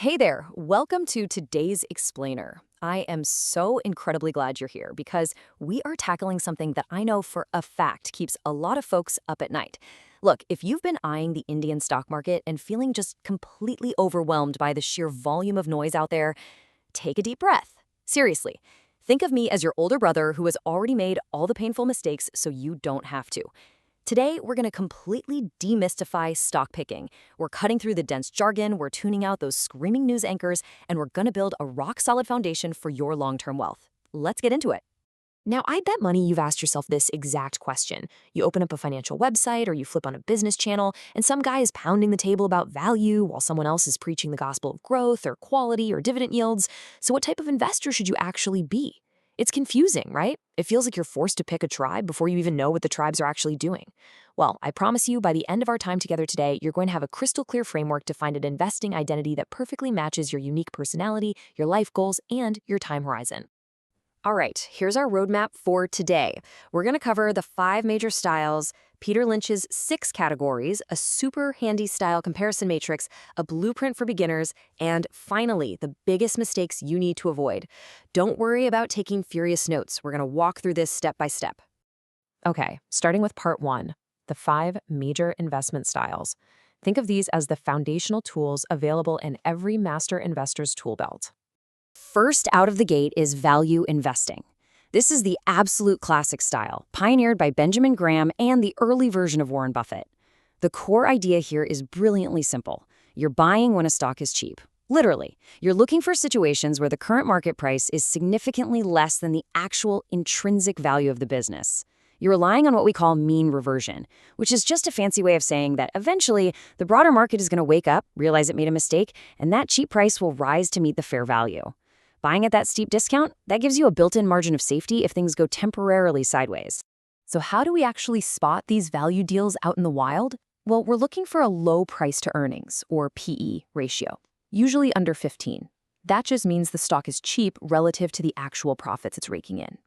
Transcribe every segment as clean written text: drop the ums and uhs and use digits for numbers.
Hey there, welcome to today's Explainer. I am so incredibly glad you're here because we are tackling something that I know for a fact keeps a lot of folks up at night. Look, if you've been eyeing the Indian stock market and feeling just completely overwhelmed by the sheer volume of noise out there, take a deep breath. Seriously, think of me as your older brother who has already made all the painful mistakes so you don't have to. Today, we're going to completely demystify stock picking. We're cutting through the dense jargon, we're tuning out those screaming news anchors, and we're going to build a rock-solid foundation for your long-term wealth. Let's get into it. Now, I bet money you've asked yourself this exact question. You open up a financial website or you flip on a business channel, and some guy is pounding the table about value while someone else is preaching the gospel of growth or quality or dividend yields. So what type of investor should you actually be? It's confusing, right? It feels like you're forced to pick a tribe before you even know what the tribes are actually doing. Well, I promise you, by the end of our time together today, you're going to have a crystal clear framework to find an investing identity that perfectly matches your unique personality, your life goals, and your time horizon. All right, here's our roadmap for today. We're going to cover the 5 major styles, Peter Lynch's 6 categories, a super handy style comparison matrix, a blueprint for beginners, and finally, the biggest mistakes you need to avoid. Don't worry about taking furious notes. We're going to walk through this step by step. Okay, starting with part 1, the 5 major investment styles. Think of these as the foundational tools available in every master investor's tool belt. First out of the gate is value investing. This is the absolute classic style, pioneered by Benjamin Graham and the early version of Warren Buffett. The core idea here is brilliantly simple. You're buying when a stock is cheap. Literally, you're looking for situations where the current market price is significantly less than the actual intrinsic value of the business. You're relying on what we call mean reversion, which is just a fancy way of saying that eventually the broader market is going to wake up, realize it made a mistake, and that cheap price will rise to meet the fair value. Buying at that steep discount, that gives you a built-in margin of safety if things go temporarily sideways. So how do we actually spot these value deals out in the wild? Well, we're looking for a low price to earnings, or PE, ratio, usually under 15. That just means the stock is cheap relative to the actual profits it's raking in.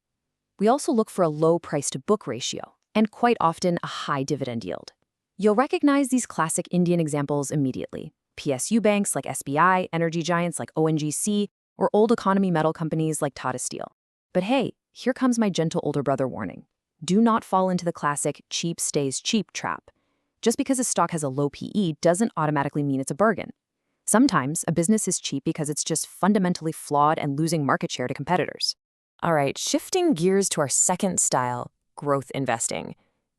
We also look for a low price to book ratio, and quite often a high dividend yield. You'll recognize these classic Indian examples immediately. PSU banks like SBI, energy giants like ONGC, or old economy metal companies like Tata Steel. But hey, here comes my gentle older brother warning. Do not fall into the classic cheap stays cheap trap. Just because a stock has a low PE doesn't automatically mean it's a bargain. Sometimes a business is cheap because it's just fundamentally flawed and losing market share to competitors. All right, shifting gears to our second style, growth investing.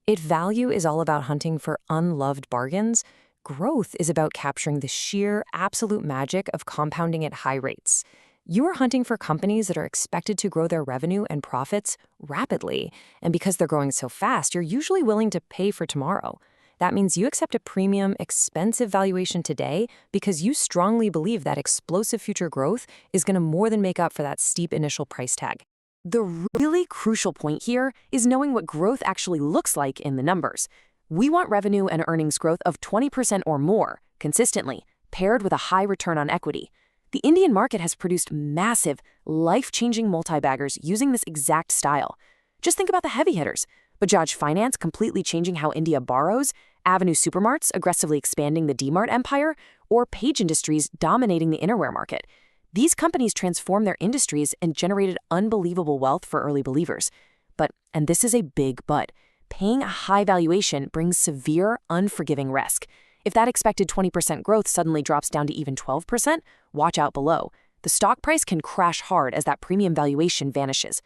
If value is all about hunting for unloved bargains, growth is about capturing the sheer, absolute magic of compounding at high rates. You are hunting for companies that are expected to grow their revenue and profits rapidly, and because they're growing so fast, you're usually willing to pay for tomorrow. That means you accept a premium, expensive valuation today because you strongly believe that explosive future growth is going to more than make up for that steep initial price tag. The really crucial point here is knowing what growth actually looks like in the numbers. We want revenue and earnings growth of 20% or more, consistently, paired with a high return on equity. The Indian market has produced massive, life-changing multi-baggers using this exact style. Just think about the heavy hitters. Bajaj Finance completely changing how India borrows, Avenue Supermarts aggressively expanding the D-Mart empire, or Page Industries dominating the innerwear market. These companies transformed their industries and generated unbelievable wealth for early believers. But, and this is a big but, paying a high valuation brings severe, unforgiving risk. If that expected 20% growth suddenly drops down to even 12%, watch out below. The stock price can crash hard as that premium valuation vanishes.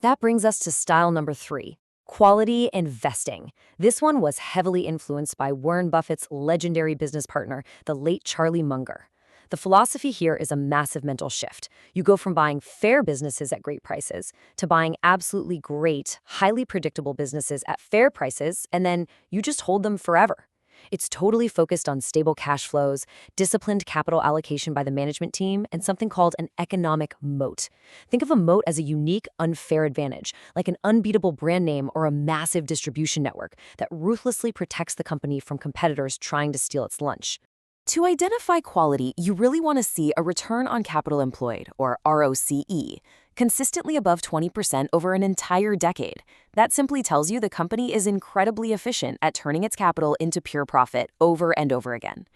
That brings us to style number 3, quality investing. This one was heavily influenced by Warren Buffett's legendary business partner, the late Charlie Munger. The philosophy here is a massive mental shift. You go from buying fair businesses at great prices to buying absolutely great, highly predictable businesses at fair prices, and then you just hold them forever. It's totally focused on stable cash flows, disciplined capital allocation by the management team, and something called an economic moat. Think of a moat as a unique, unfair advantage, like an unbeatable brand name or a massive distribution network that ruthlessly protects the company from competitors trying to steal its lunch. To identify quality, you really want to see a return on capital employed, or ROCE, consistently above 20% over an entire decade. That simply tells you the company is incredibly efficient at turning its capital into pure profit over and over again.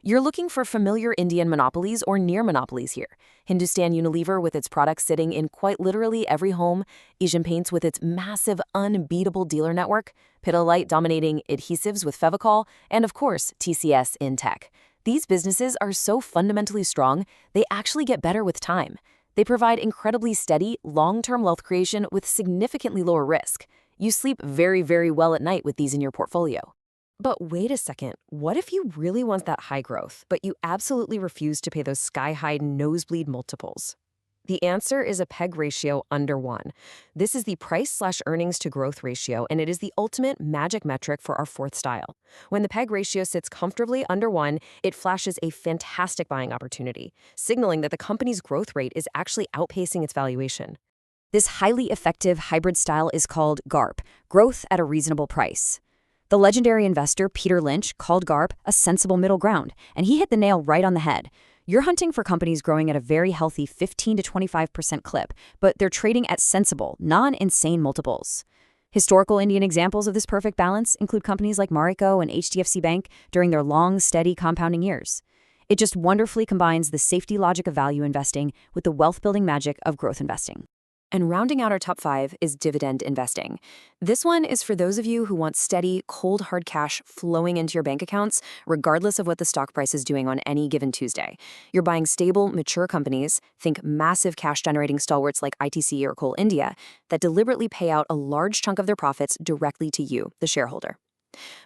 You're looking for familiar Indian monopolies or near monopolies here. Hindustan Unilever with its products sitting in quite literally every home, Asian Paints with its massive, unbeatable dealer network, Pidilite dominating adhesives with Fevicol, and of course, TCS in tech. These businesses are so fundamentally strong, they actually get better with time. They provide incredibly steady, long-term wealth creation with significantly lower risk. You sleep very, very well at night with these in your portfolio. But wait a second, what if you really want that high growth, but you absolutely refuse to pay those sky-high nosebleed multiples? The answer is a PEG ratio under 1. This is the price/earnings to growth ratio, and it is the ultimate magic metric for our fourth style. When the PEG ratio sits comfortably under 1, it flashes a fantastic buying opportunity, signaling that the company's growth rate is actually outpacing its valuation. This highly effective hybrid style is called GARP, growth at a reasonable price. The legendary investor Peter Lynch called GARP a sensible middle ground, and he hit the nail right on the head. You're hunting for companies growing at a very healthy 15 to 25% clip, but they're trading at sensible, non-insane multiples. Historical Indian examples of this perfect balance include companies like Marico and HDFC Bank during their long, steady compounding years. It just wonderfully combines the safety logic of value investing with the wealth-building magic of growth investing. And rounding out our top 5 is dividend investing. This one is for those of you who want steady, cold, hard cash flowing into your bank accounts, regardless of what the stock price is doing on any given Tuesday. You're buying stable, mature companies, think massive cash-generating stalwarts like ITC or Coal India, that deliberately pay out a large chunk of their profits directly to you, the shareholder.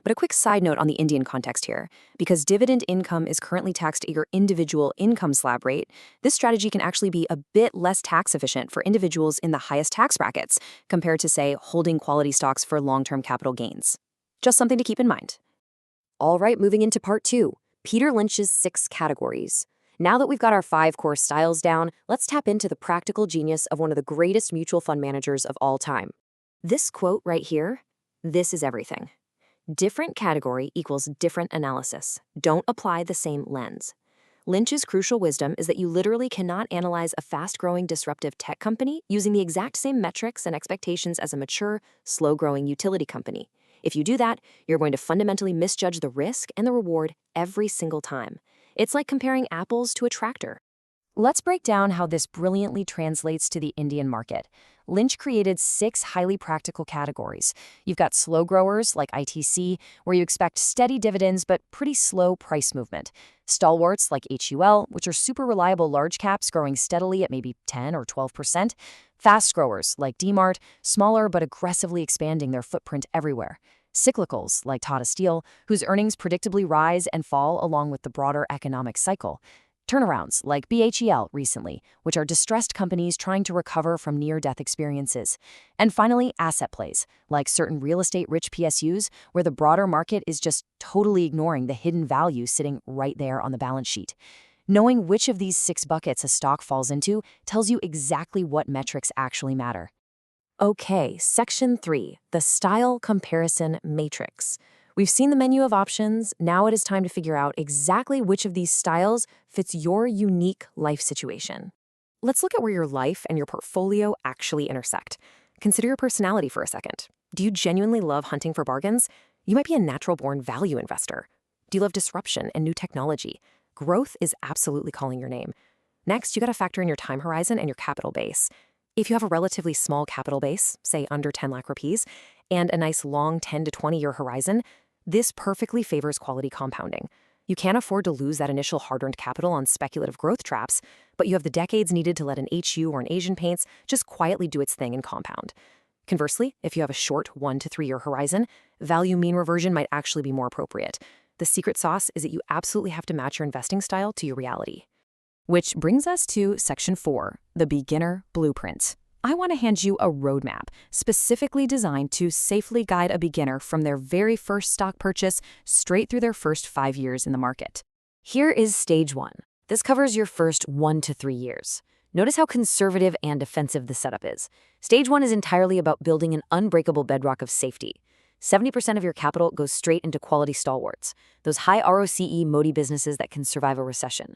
But a quick side note on the Indian context here. Because dividend income is currently taxed at your individual income slab rate, this strategy can actually be a bit less tax efficient for individuals in the highest tax brackets compared to, say, holding quality stocks for long-term capital gains. Just something to keep in mind. All right, moving into part 2, Peter Lynch's 6 categories. Now that we've got our 5 core styles down, let's tap into the practical genius of one of the greatest mutual fund managers of all time. This quote right here, this is everything. Different category equals different analysis. Don't apply the same lens. Lynch's crucial wisdom is that you literally cannot analyze a fast-growing disruptive tech company using the exact same metrics and expectations as a mature, slow-growing utility company. If you do that, you're going to fundamentally misjudge the risk and the reward every single time. It's like comparing apples to a tractor. Let's break down how this brilliantly translates to the Indian market. Lynch created 6 highly practical categories. You've got slow growers like ITC, where you expect steady dividends but pretty slow price movement. Stalwarts like HUL, which are super reliable large caps growing steadily at maybe 10 or 12%. Fast growers like DMart, smaller but aggressively expanding their footprint everywhere. Cyclicals like Tata Steel, whose earnings predictably rise and fall along with the broader economic cycle. Turnarounds like BHEL recently, which are distressed companies trying to recover from near-death experiences. And finally, asset plays, like certain real estate-rich PSUs, where the broader market is just totally ignoring the hidden value sitting right there on the balance sheet. Knowing which of these 6 buckets a stock falls into tells you exactly what metrics actually matter. Okay, Section 3, the Style Comparison Matrix. We've seen the menu of options. Now it is time to figure out exactly which of these styles fits your unique life situation. Let's look at where your life and your portfolio actually intersect. Consider your personality for a second. Do you genuinely love hunting for bargains? You might be a natural-born value investor. Do you love disruption and new technology? Growth is absolutely calling your name. Next, you got to factor in your time horizon and your capital base. If you have a relatively small capital base, say under 10 lakh rupees, and a nice long 10 to 20-year horizon, this perfectly favors quality compounding. You can't afford to lose that initial hard-earned capital on speculative growth traps, but you have the decades needed to let an HU or an Asian Paints just quietly do its thing and compound. Conversely, if you have a short 1 to 3-year horizon, value mean reversion might actually be more appropriate. The secret sauce is that you absolutely have to match your investing style to your reality. Which brings us to Section 4, the Beginner Blueprint. I want to hand you a roadmap specifically designed to safely guide a beginner from their very first stock purchase straight through their first 5 years in the market. Here is Stage 1. This covers your first 1 to 3 years. Notice how conservative and defensive the setup is. Stage 1 is entirely about building an unbreakable bedrock of safety. 70% of your capital goes straight into quality stalwarts, those high ROCE Modi businesses that can survive a recession.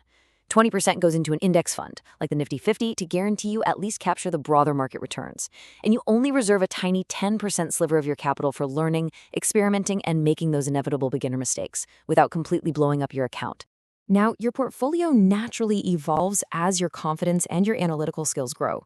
20% goes into an index fund, like the Nifty 50, to guarantee you at least capture the broader market returns. And you only reserve a tiny 10% sliver of your capital for learning, experimenting, and making those inevitable beginner mistakes without completely blowing up your account. Now, your portfolio naturally evolves as your confidence and your analytical skills grow.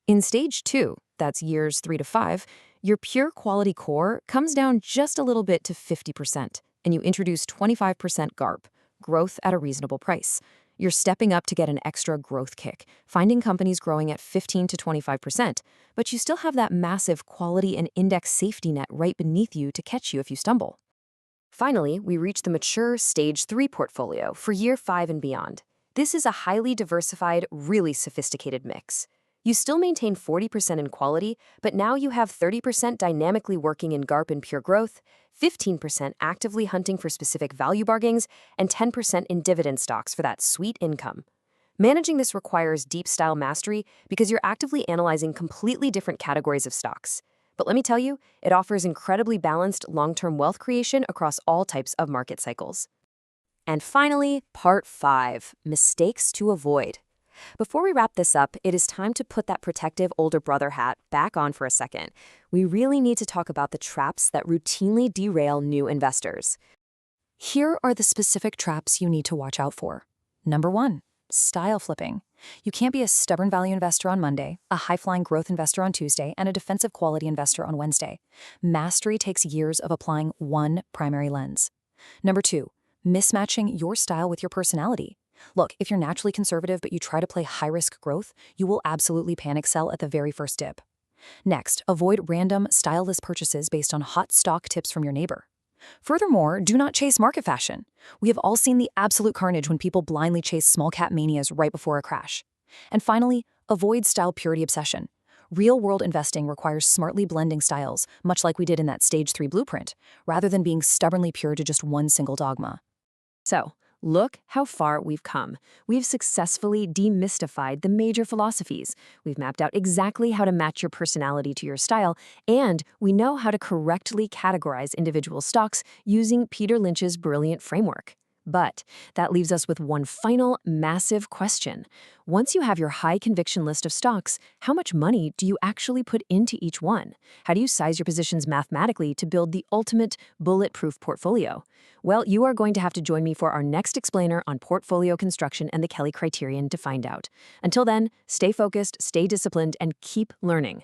In stage 2, that's years 3 to 5, your pure quality core comes down just a little bit to 50%, and you introduce 25% GARP, growth at a reasonable price. You're stepping up to get an extra growth kick, finding companies growing at 15 to 25%, but you still have that massive quality and index safety net right beneath you to catch you if you stumble. Finally, we reach the mature Stage 3 portfolio for year 5 and beyond. This is a highly diversified, really sophisticated mix. You still maintain 40% in quality, but now you have 30% dynamically working in GARP and pure growth, 15% actively hunting for specific value bargains, and 10% in dividend stocks for that sweet income. Managing this requires deep style mastery because you're actively analyzing completely different categories of stocks. But let me tell you, it offers incredibly balanced long-term wealth creation across all types of market cycles. And finally, part 5, mistakes to avoid. Before we wrap this up, it is time to put that protective older brother hat back on for a second. We really need to talk about the traps that routinely derail new investors. Here are the specific traps you need to watch out for. Number 1, style flipping. You can't be a stubborn value investor on Monday, a high-flying growth investor on Tuesday, and a defensive quality investor on Wednesday. Mastery takes years of applying one primary lens. Number 2, mismatching your style with your personality. Look, if you're naturally conservative but you try to play high-risk growth, you will absolutely panic sell at the very first dip. Next, avoid random, styleless purchases based on hot stock tips from your neighbor. Furthermore, do not chase market fashion. We have all seen the absolute carnage when people blindly chase small-cap manias right before a crash. And finally, avoid style purity obsession. Real-world investing requires smartly blending styles, much like we did in that Stage 3 blueprint, rather than being stubbornly pure to just one single dogma. So, look how far we've come. We've successfully demystified the major philosophies. We've mapped out exactly how to match your personality to your style, and we know how to correctly categorize individual stocks using Peter Lynch's brilliant framework. But that leaves us with one final, massive question. Once you have your high-conviction list of stocks, how much money do you actually put into each one? How do you size your positions mathematically to build the ultimate bulletproof portfolio? Well, you are going to have to join me for our next explainer on portfolio construction and the Kelly criterion to find out. Until then, stay focused, stay disciplined, and keep learning.